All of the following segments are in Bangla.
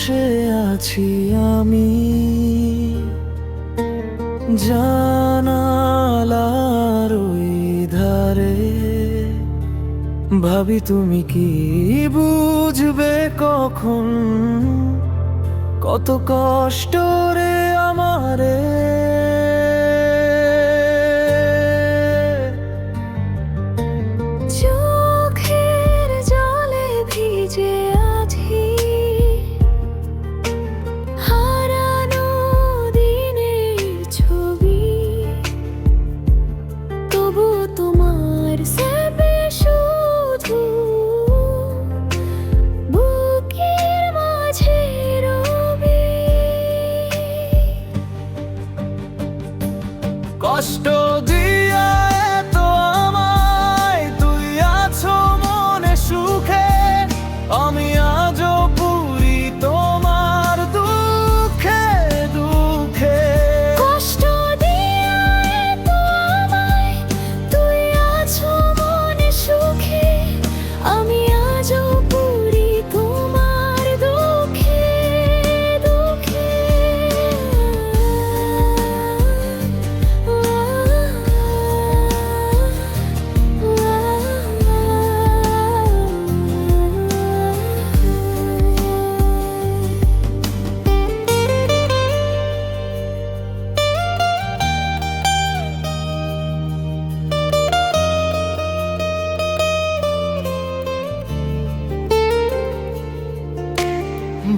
বসে আছি আমি জানালার ওই ধারে, ভাবি তুমি কি বুঝবে কখন কত কষ্ট রে আমারে। চোখের জলে ভিজে আছি হারানো দিনের ছবি, তবু তোমার স্মৃতি শুধু বুকের মাঝে রবি। কষ্ট দিয়া এত আমায় তুই আছো মনে সুখে, আমি আজও পুরি তোমার দুঃখে দুঃখে। কষ্ট দিয়া এত আমায় তুই আছো মনে সুখে, আমি আজও পুরি তোমার দুঃখে দুঃখে।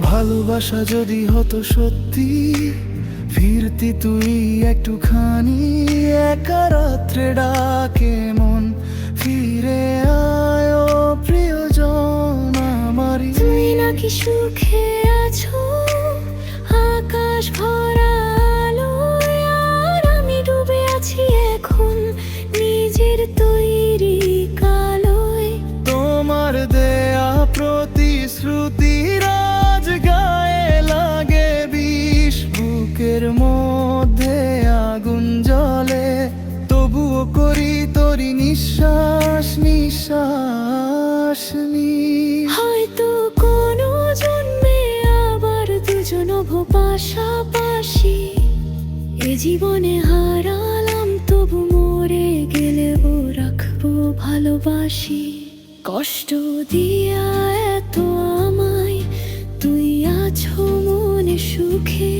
ভালোবাসা যদি হতো সত্যি, ফিরতি তুই একটুখানি, একা রাত্রে ডাকে মন, ফিরে আয় ও প্রিয়জন আমারি। তুই নাকি সুখে আছো আকাশ ভরা আলোয়, আর আমি ডুবে আছি এখন নিজের তৈরি কালোয়। তোমার দেয়া প্রতিশ্রুতি রাজ গায়ে লাগে বিষ, বুকের মধ্যে আগুন জ্বলে, তবুও করি তোরি নিঃশ্বাস নিঃশ্বাস হয়তো কোনো জন্মে আবার দুজন হব পাশাপাশি, এ জীবনে হারালাম তবু মরে গেলেও রাখবো ভালোবাসি। কষ্ট দিয়া এত আমায় তুই আছো মনে সুখে,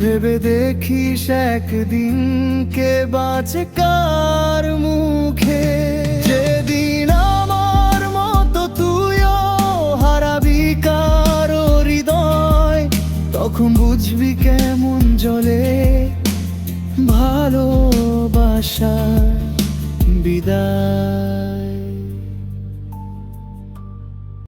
ভেবে দেখিস একদিন কে বাঁচে কার মুখে। যেদিন আমার মতো তুইও হারাবি কারো হৃদয়, তখন বুঝবি কেমন জ্বলে ভালোবাসা বিদায়।